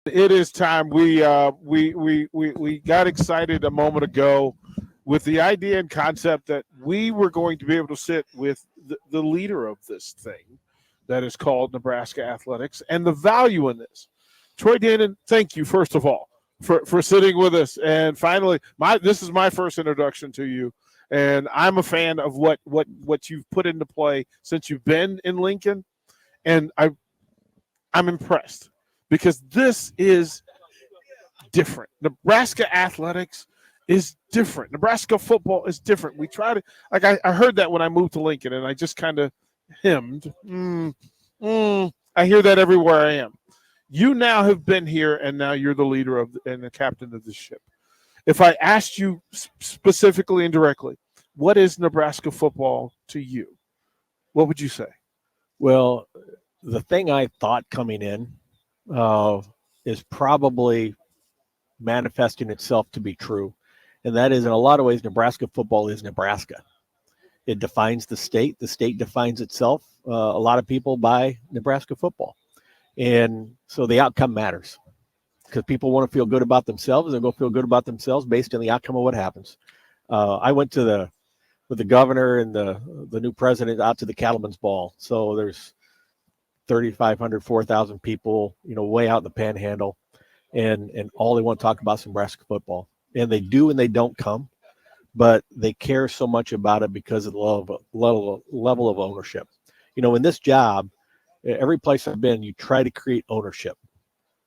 It is time. We got excited a moment ago with the idea and concept that we were going to be able to sit with the leader of this thing that is called Nebraska Athletics and the value in this. Troy Dannen, thank you first of all for sitting with us. And finally, this is my first introduction to you, and I'm a fan of what you've put into play since you've been in Lincoln, and I'm impressed because this is different. Nebraska athletics is different. Nebraska football is different. We try to, like, I heard that when I moved to Lincoln, and I just kind of hemmed. I hear that everywhere I am. You now have been here, and now you're the leader of and the captain of the ship. If I asked you specifically and directly, what is Nebraska football to you? What would you say? Well, the thing I thought coming in is probably manifesting itself to be true. And that is, in a lot of ways, Nebraska football is Nebraska. It defines the state. The state defines itself. A lot of people buy Nebraska football. And so the outcome matters because people want to feel good about themselves. They'll go feel good about themselves based on the outcome of what happens. I went to with the governor and the new president out to the Cattlemen's Ball. So there's 3,500, 4,000 people, way out in the panhandle. And all they want to talk about is Nebraska football. And they do and they don't come, but they care so much about it because of the level of ownership. In this job, every place I've been, you try to create ownership.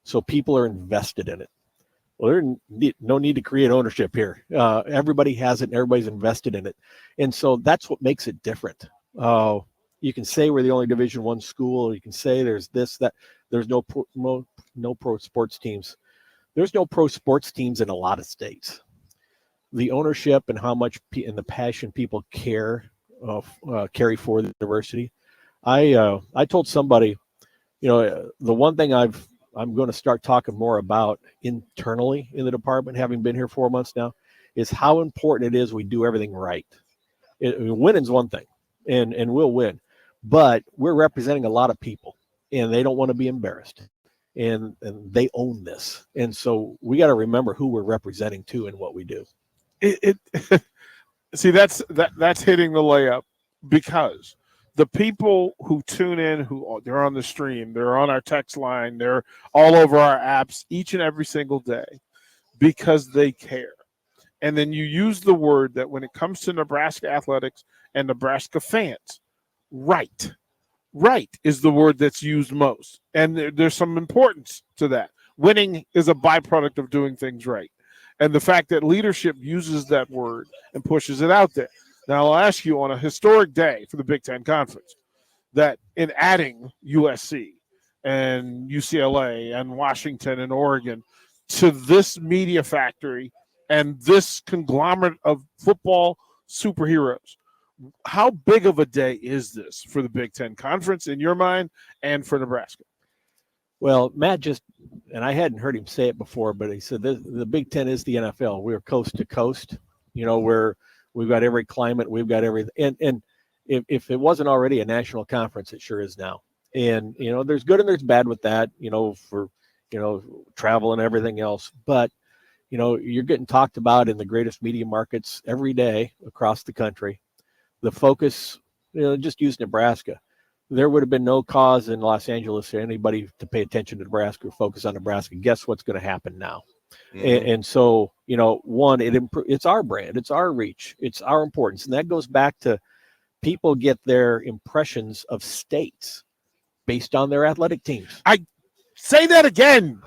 So people are invested in it. Well, there's no need to create ownership here. Everybody has it and everybody's invested in it. And so that's what makes it different. You can say we're the only Division I school. You can say there's this, that. There's no pro sports teams. There's no pro sports teams in a lot of states. The ownership and how much and the passion people carry for the university. I told somebody, the one thing I'm going to start talking more about internally in the department, having been here 4 months now, is how important it is we do everything right. Winning's one thing, and we'll win, but we're representing a lot of people, and they don't want to be embarrassed, and they own this, and so we got to remember who we're representing too and what we do. See, that's hitting the layup because the people who tune in, they're on the stream, they're on our text line, they're all over our apps each and every single day because they care. And then you use the word that when it comes to Nebraska athletics and Nebraska fans, right is the word that's used most. And there's some importance to that. Winning is a byproduct of doing things right. And the fact that leadership uses that word and pushes it out there. Now, I'll ask you on a historic day for the Big Ten Conference that in adding USC and UCLA and Washington and Oregon to this media factory and this conglomerate of football superheroes, how big of a day is this for the Big Ten Conference in your mind and for Nebraska? Well, Matt and I hadn't heard him say it before, but he said the Big Ten is the NFL. We're coast to coast. We've got every climate. We've got everything. And if it wasn't already a national conference, it sure is now. And, there's good and there's bad with that, for, travel and everything else. But, you're getting talked about in the greatest media markets every day across the country. The focus, just use Nebraska. There would have been no cause in Los Angeles for anybody to pay attention to Nebraska or focus on Nebraska. Guess what's going to happen now? Mm-hmm. And so, one, it's our brand, it's our reach, it's our importance. And that goes back to people get their impressions of states based on their athletic teams. I say that again.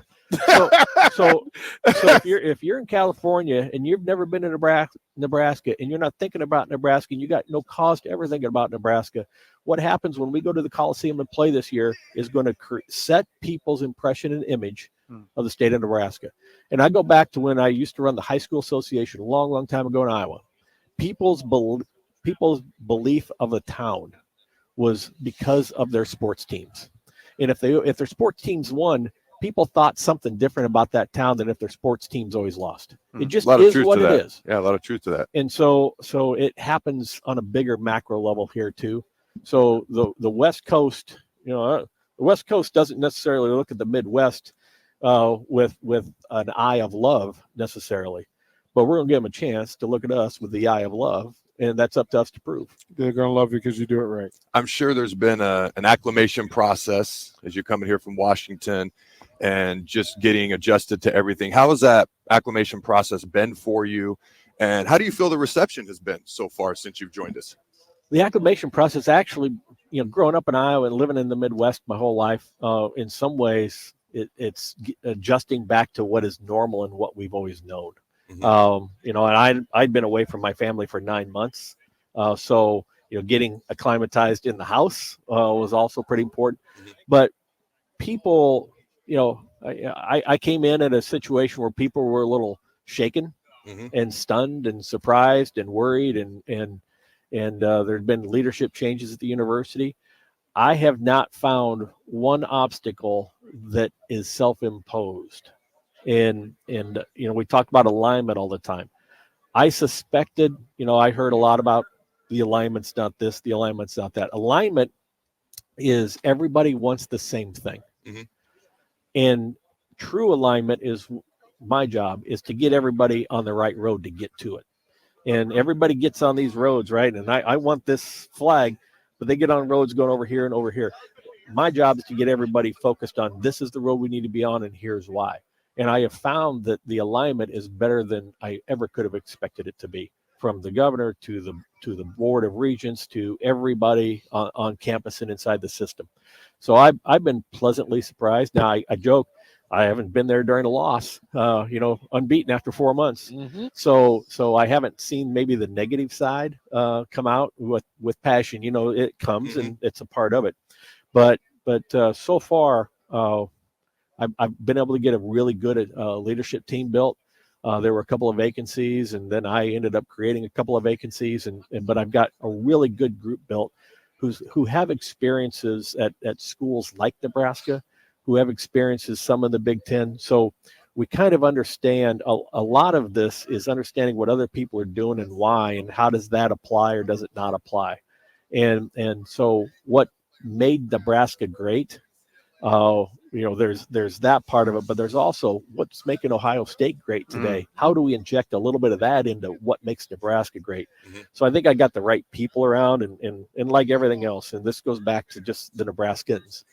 So if you're in California and you've never been to Nebraska and you're not thinking about Nebraska and you got no cause to ever think about Nebraska, what happens when we go to the Coliseum and play this year is going to set people's impression and image of the state of Nebraska. And I go back to when I used to run the high school association a long, long time ago in Iowa. People's belief of a town was because of their sports teams. And if their sports teams won, people thought something different about that town than if their sports teams always lost. It just is what it is. Yeah, a lot of truth to that. And so it happens on a bigger macro level here too. So the West Coast, the West Coast doesn't necessarily look at the Midwest with an eye of love necessarily, but we're going to give them a chance to look at us with the eye of love, and that's up to us to prove. They're going to love you because you do it right. I'm sure there's been an acclimation process as you're coming here from Washington and just getting adjusted to everything. How has that acclimation process been for you? And how do you feel the reception has been so far since you've joined us? The acclimation process, actually, growing up in Iowa and living in the Midwest my whole life, in some ways, it's adjusting back to what is normal and what we've always known. And I'd been away from my family for 9 months. So getting acclimatized in the house was also pretty important. But people, I came in at a situation where people were a little shaken and stunned and surprised and worried, and there'd been leadership changes at the university. I have not found one obstacle that is self-imposed. And we talk about alignment all the time. I suspected, I heard a lot about the alignment's not this, the alignment's not that. Alignment is everybody wants the same thing. And true alignment is, my job is to get everybody on the right road to get to it. And everybody gets on these roads, right? And I want this flag, but they get on roads going over here and over here. My job is to get everybody focused on, this is the road we need to be on, and here's why. And I have found that the alignment is better than I ever could have expected it to be, from the governor to the board of regents to everybody on campus and inside the system. So I've been pleasantly surprised. Now I joke, I haven't been there during a loss, unbeaten after 4 months. So I haven't seen maybe the negative side come out with passion. It comes and it's a part of it. But so far, I've been able to get a really good leadership team built. There were a couple of vacancies, and then I ended up creating a couple of vacancies. But I've got a really good group built who have experiences at schools like Nebraska, who have experiences some in the Big Ten. So we kind of understand a lot of this is understanding what other people are doing and why, and how does that apply or does it not apply. And so what made Nebraska great, there's that part of it, but there's also what's making Ohio State great today. How do we inject a little bit of that into what makes Nebraska great? So I think I got the right people around, and like everything else, and this goes back to just the Nebraskans,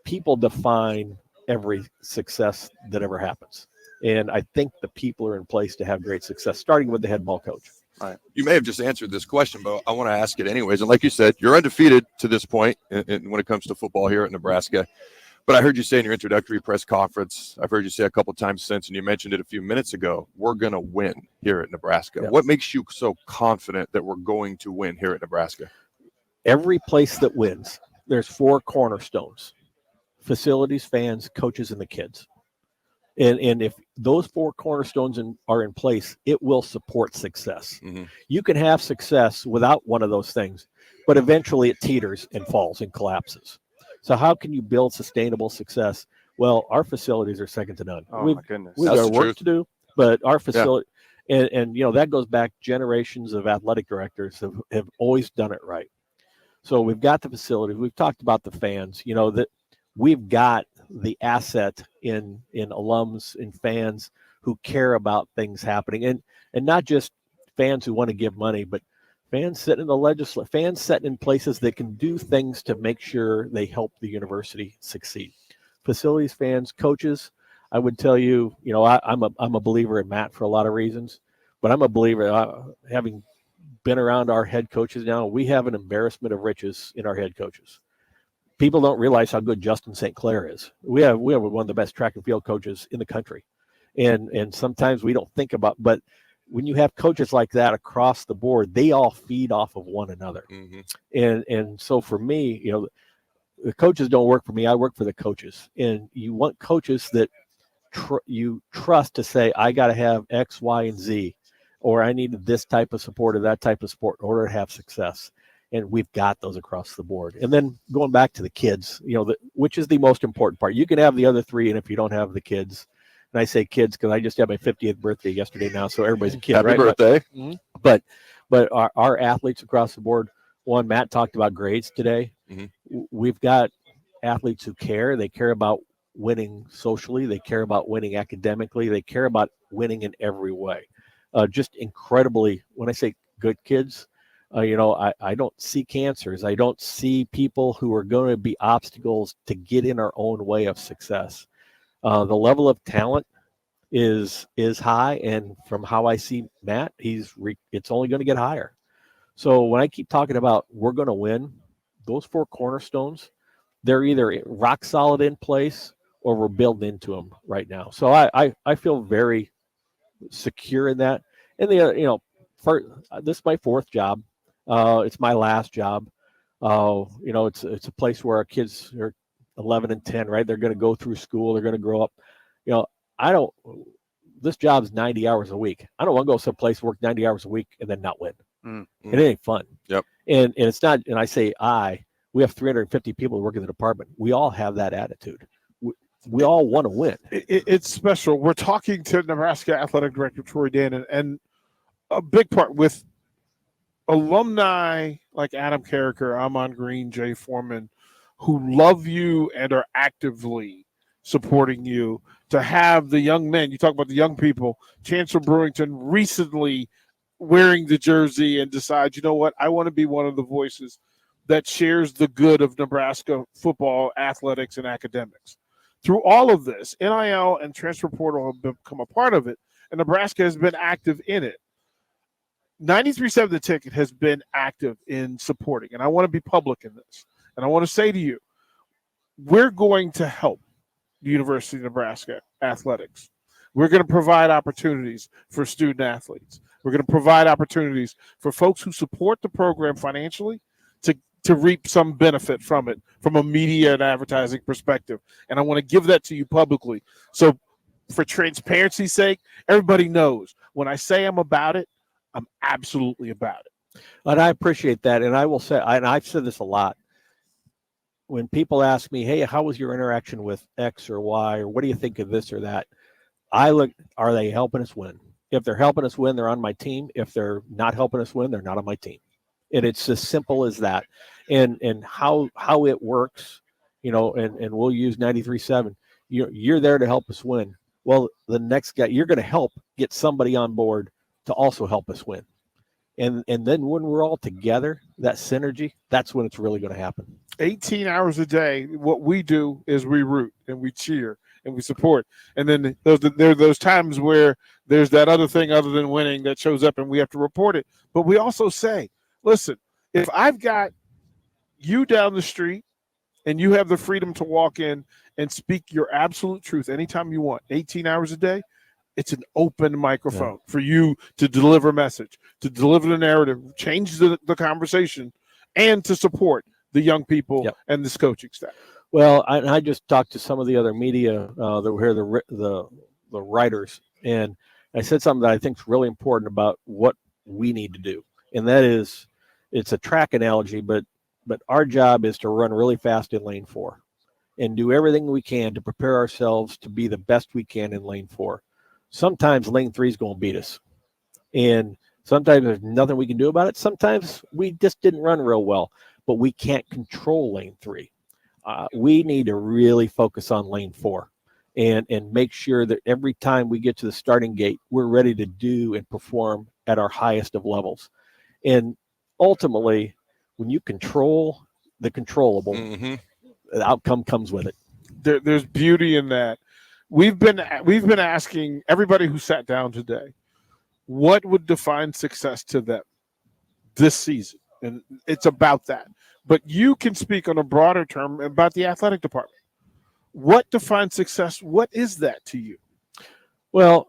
people define every success that ever happens. And I think the people are in place to have great success, starting with the head ball coach. All right. You may have just answered this question, but I want to ask it anyways. And like you said, you're undefeated to this point when it comes to football here at Nebraska. But I heard you say in your introductory press conference, I've heard you say a couple of times since, and you mentioned it a few minutes ago, we're going to win here at Nebraska. Yeah. What makes you so confident that we're going to win here at Nebraska? Every place that wins, there's 4 cornerstones: facilities, fans, coaches, and the kids. And if those 4 cornerstones are in place, it will support success. You can have success without one of those things, but eventually it teeters and falls and collapses. So how can you build sustainable success? Well, our facilities are second to none. Oh, my goodness. We've That's got the work truth. to do, but our facility, and that goes back generations of athletic directors have always done it right. So we've got the facilities. We've talked about the fans, that we've got the asset in alums and fans who care about things happening, and not just fans who want to give money, but fans sitting in the legislature, fans sitting in places that can do things to make sure they help the university succeed. Facilities, fans, coaches. I would tell you, I'm a believer in Matt for a lot of reasons, but I'm a believer, having been around our head coaches now, we have an embarrassment of riches in our head coaches. People don't realize how good Justin St. Clair is. We have one of the best track and field coaches in the country. And sometimes we don't think about, but when you have coaches like that across the board, they all feed off of one another. And so for me, the coaches don't work for me. I work for the coaches. And you want coaches that you trust to say, I got to have X, Y, and Z, or I need this type of support or that type of support in order to have success. And we've got those across the board. And then going back to the kids, which is the most important part. You can have the other 3, and if you don't have the kids, and I say kids because I just had my 50th birthday yesterday now, so everybody's a kid. Happy right? birthday. But our athletes across the board, Matt talked about grades today. We've got athletes who care. They care about winning socially. They care about winning academically. They care about winning in every way. Just incredibly, when I say good kids, I don't see cancers. I don't see people who are going to be obstacles to get in our own way of success. The level of talent is high, and from how I see Matt, it's only going to get higher. So when I keep talking about we're going to win, those 4 cornerstones, they're either rock solid in place or we're building into them right now. So I feel very secure in that. And this is my 4th job. It's my last job. It's a place where our kids are 11 and 10, right? They're going to go through school. They're going to grow up. This job's 90 hours a week. I don't want to go someplace, work 90 hours a week and then not win. Mm-hmm. It ain't fun. Yep. And it's not, and I say we have 350 people working in the department. We all have that attitude. We all want to win. It's special. We're talking to Nebraska Athletic Director Troy Dannen, and a big part with alumni like Adam Carricker, Amon Green, Jay Foreman, who love you and are actively supporting you, to have the young men, you talk about the young people, Chancellor Brewington recently wearing the jersey and decide, you know what, I want to be one of the voices that shares the good of Nebraska football, athletics, and academics. Through all of this, NIL and transfer portal have become a part of it, and Nebraska has been active in it. 93.7 The Ticket has been active in supporting, and I want to be public in this. And I want to say to you, we're going to help the University of Nebraska athletics. We're going to provide opportunities for student athletes. We're going to provide opportunities for folks who support the program financially to reap some benefit from it, from a media and advertising perspective. And I want to give that to you publicly. So for transparency's sake, everybody knows when I say I'm about it, I'm absolutely about it. And I appreciate that. And I will say, and I've said this a lot, when people ask me, hey, how was your interaction with X or Y, or what do you think of this or that? I look, are they helping us win? If they're helping us win, they're on my team. If they're not helping us win, they're not on my team. And it's as simple as that. And how it works, and we'll use 93.7. You're there to help us win. Well, the next guy, you're going to help get somebody on board to also help us win. And then when we're all together, that synergy, that's when it's really going to happen. 18 hours a day, what we do is we root and we cheer and we support. And then there are those times where there's that other thing other than winning that shows up and we have to report it. But we also say, listen, if I've got you down the street and you have the freedom to walk in and speak your absolute truth anytime you want, 18 hours a day, it's an open microphone for you to deliver a message, to deliver the narrative, change the conversation, and to support the young people and this coaching staff. Well, I just talked to some of the other media that were here, the writers, and I said something that I think is really important about what we need to do, and that is, it's a track analogy, but our job is to run really fast in lane 4 and do everything we can to prepare ourselves to be the best we can in lane 4. Sometimes lane 3 is going to beat us, and sometimes there's nothing we can do about it. Sometimes we just didn't run real well, but we can't control lane 3. We need to really focus on lane 4 and make sure that every time we get to the starting gate, we're ready to do and perform at our highest of levels. And ultimately, when you control the controllable, the outcome comes with it. There's beauty in that. We've been asking everybody who sat down today, what would define success to them this season? And it's about that. But you can speak on a broader term about the athletic department. What defines success? What is that to you? Well,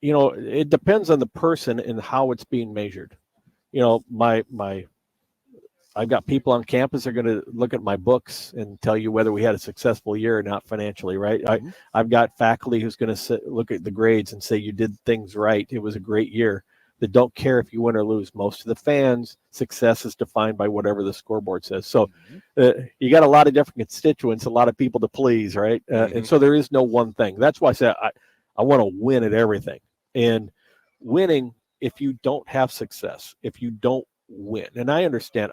it depends on the person and how it's being measured. I've got people on campus that are going to look at my books and tell you whether we had a successful year or not financially, right? Mm-hmm. I've got faculty who's going to look at the grades and say you did things right. It was a great year. That don't care if you win or lose. Most of the fans, success is defined by whatever the scoreboard says. So you got a lot of different constituents, a lot of people to please, right? And so there is no one thing. That's why I say I want to win at everything. And winning, if you don't have success, if you don't win, and I understand,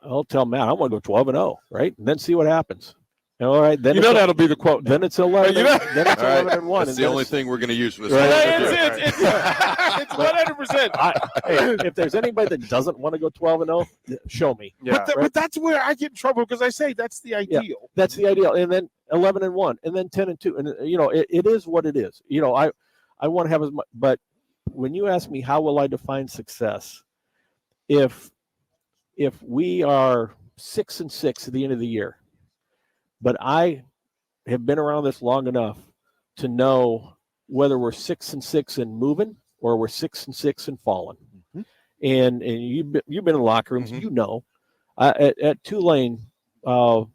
I'll tell Matt, I want to go 12-0, right? And then see what happens. All right, then You it's know that'll be the quote. then it's 11. You know- Then it's All right. 11 and 1. That's and the then only it's- thing we're going to use for this. Right. It's 100%. Hey, if there's anybody that doesn't want to go 12 and 0, show me. Yeah. But that's where I get in trouble because I say that's the ideal. That's the ideal. And then 11 and 1, and then 10 and 2, and it is what it is. I want to have as much. But when you ask me how will I define success, if we are 6 and 6 at the end of the year, but I have been around this long enough to know whether we're 6 and 6 and moving or we're 6 and 6 and falling. Mm-hmm. And you've been in the locker rooms, Mhm. at Tulane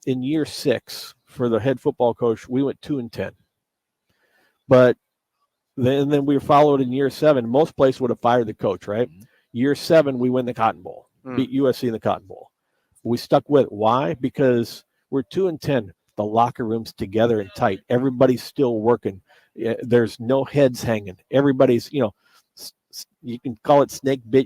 in year 6 for the head football coach, we went 2 and 10. But then we were followed in year 7. Most places would have fired the coach, right? Mhm. Year 7, we win the Cotton Bowl, beat USC in the Cotton Bowl. We stuck with it. Why? Because we're 2 and 10. The locker room's together and tight. Everybody's still working. There's no heads hanging. Everybody's, you can call it snake bit.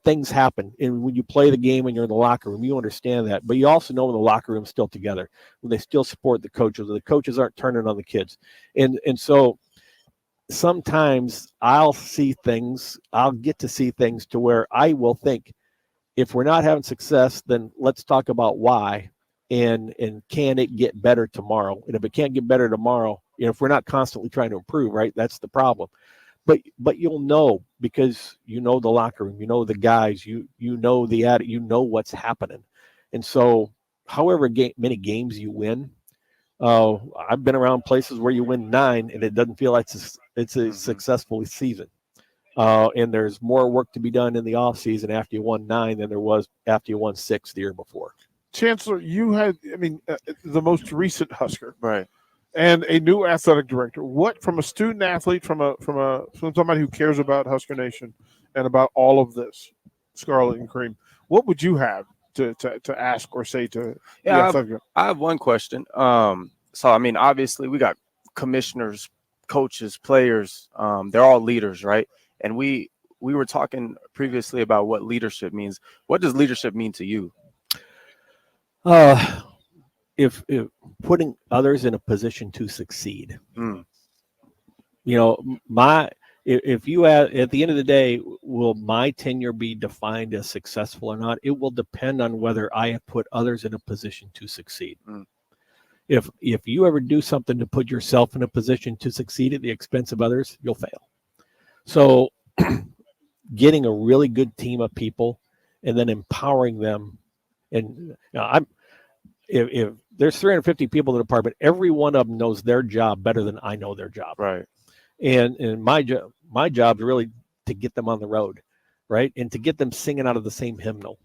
Things happen. And when you play the game and you're in the locker room, you understand that. But you also know when the locker room's still together, when they still support the coaches, the coaches aren't turning on the kids. And so sometimes I'll get to see things to where I will think, if we're not having success, then let's talk about why. And can it get better tomorrow? And if it can't get better tomorrow, if we're not constantly trying to improve, right, that's the problem. But you'll know, because you know the locker room, you know the guys, you know the attitude, you know what's happening. And so however many games you win, I've been around places where you win 9 and it doesn't feel like it's a successful season. And there's more work to be done in the offseason after you won 9 than there was after you won 6 the year before. Chancellor, you had, the most recent Husker, Right. and a new athletic director. What, from a student athlete, from somebody who cares about Husker Nation and about all of this, Scarlet and Cream, what would you have to ask or say to the athletic? I have one question. Obviously we got commissioners, coaches, players. They're all leaders, right? And we were talking previously about what leadership means. What does leadership mean to you? If putting others in a position to succeed. If you at the end of the day, will my tenure be defined as successful or not? It will depend on whether I have put others in a position to succeed. If you ever do something to put yourself in a position to succeed at the expense of others, you'll fail. So getting a really good team of people and then empowering them. And if there's 350 people in the department, every one of them knows their job better than I know their job. Right. And my job is really to get them on the road, right? And to get them singing out of the same hymnal,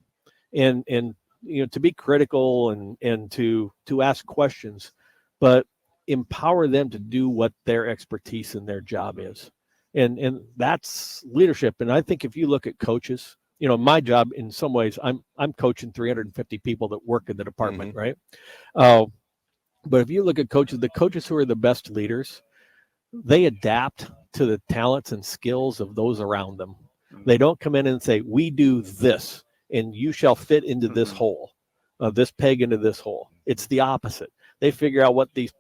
and to be critical and to ask questions, but empower them to do what their expertise in their job is. And that's leadership. And I think if you look at coaches, my job in some ways, I'm coaching 350 people that work in the department, right? But if you look at coaches, the coaches who are the best leaders, they adapt to the talents and skills of those around them. They don't come in and say, we do this and you shall fit into this hole, this peg into this hole. It's the opposite. They figure out what these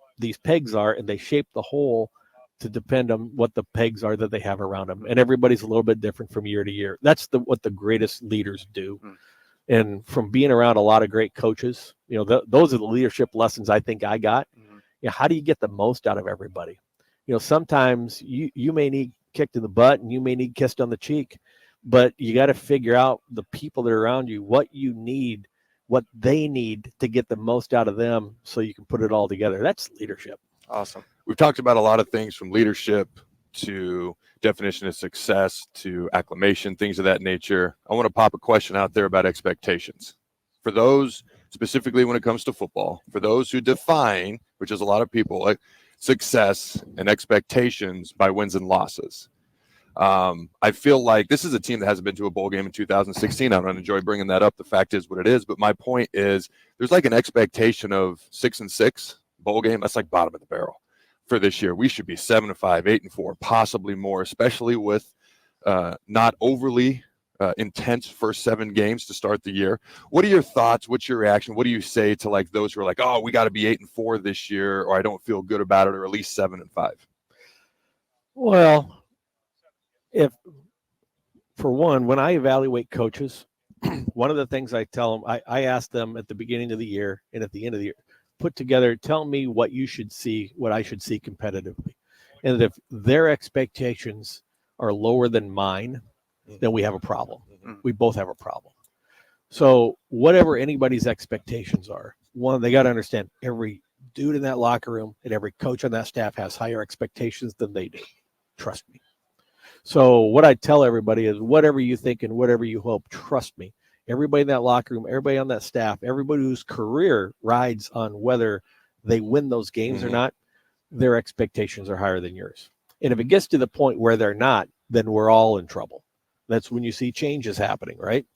pegs are and they shape the hole to depend on what the pegs are that they have around them. And everybody's a little bit different from year to year. That's what the greatest leaders do. And from being around a lot of great coaches, those are the leadership lessons I think I got. How do you get the most out of everybody? Sometimes you may need kicked in the butt and you may need kissed on the cheek, but you got to figure out the people that are around you, what you need, what they need to get the most out of them so you can put it all together. That's leadership. Awesome. We've talked about a lot of things, from leadership to definition of success to acclamation, things of that nature. I want to pop a question out there about expectations. For those, specifically when it comes to football, for those who define, which is a lot of people, like success and expectations by wins and losses. I feel like this is a team that hasn't been to a bowl game in 2016. I don't enjoy bringing that up. The fact is what it is. But my point is, there's like an expectation of 6-6 bowl game. That's like bottom of the barrel for this year. We should be 7-5, 8-4, possibly more, especially with not overly intense first 7 games to start the year. What are your thoughts? What's your reaction? What do you say to like those who are like, oh, we got to be 8-4 this year, or I don't feel good about it, or at least 7-5? Well, if for one, when I evaluate coaches, one of the things I tell them, I ask them at the beginning of the year and at the end of the year, put together, tell me what you should see, what I should see competitively. And if their expectations are lower than mine, then we have a problem. We both have a problem. So whatever anybody's expectations are, one, they got to understand every dude in that locker room and every coach on that staff has higher expectations than they do. Trust me. So what I tell everybody is whatever you think and whatever you hope, trust me. Everybody in that locker room, everybody on that staff, everybody whose career rides on whether they win those games or not, their expectations are higher than yours. And if it gets to the point where they're not, then we're all in trouble. That's when you see changes happening, right?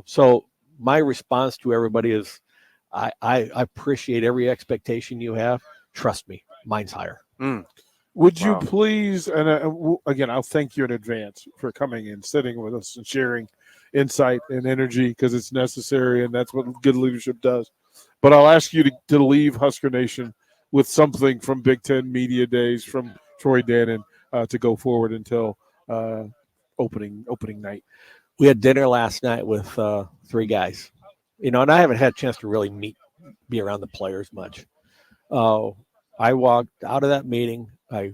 So my response to everybody is I appreciate every expectation you have. Trust me, mine's higher. Would you please, and again, I'll thank you in advance for coming and sitting with us and sharing insight and energy because it's necessary and that's what good leadership does. But I'll ask you to leave Husker Nation with something from Big Ten Media Days from Troy Dannen to go forward until opening night. We had dinner last night with 3 guys, and I haven't had a chance to really be around the players much. I walked out of that meeting. I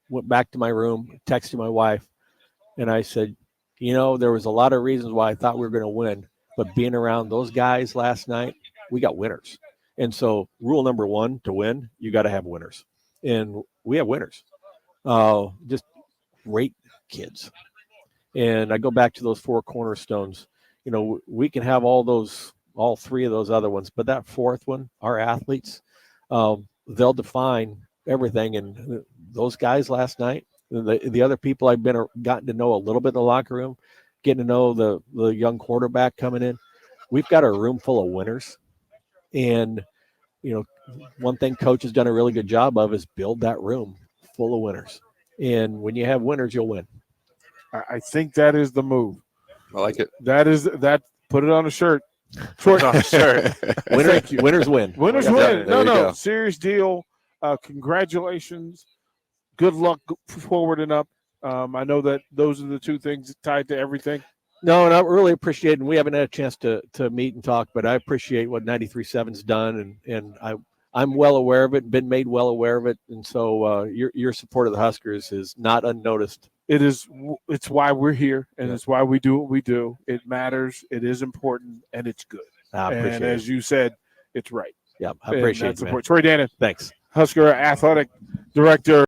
went back to my room, texted my wife, and I said, there was a lot of reasons why I thought we were going to win, but being around those guys last night, we got winners. And so rule number 1 to win, you got to have winners. And we have winners. Just great kids. And I go back to those 4 cornerstones. We can have all 3 of those other ones, but that 4th one, our athletes, they'll define everything. And those guys last night, the other people I've gotten to know a little bit in the locker room, getting to know the young quarterback coming in, we've got a room full of winners. And, one thing coach has done a really good job of is build that room full of winners. And when you have winners, you'll win. I think that is the move. I like it. That. Put it on a shirt. Winners win. Winners win. No, serious deal. Congratulations. Good luck forward and up. I know that those are the 2 things tied to everything. No, and I really appreciate it. And we haven't had a chance to meet and talk, but I appreciate what 93.7's done, and I'm well aware of it, been made well aware of it, and so your support of the Huskers is not unnoticed. It's why we're here, and it's why we do what we do. It matters, it is important, and it's good. I appreciate it. And as you said, it's right. Yeah, I appreciate it. Troy Dannen, thanks. Husker Athletic Director.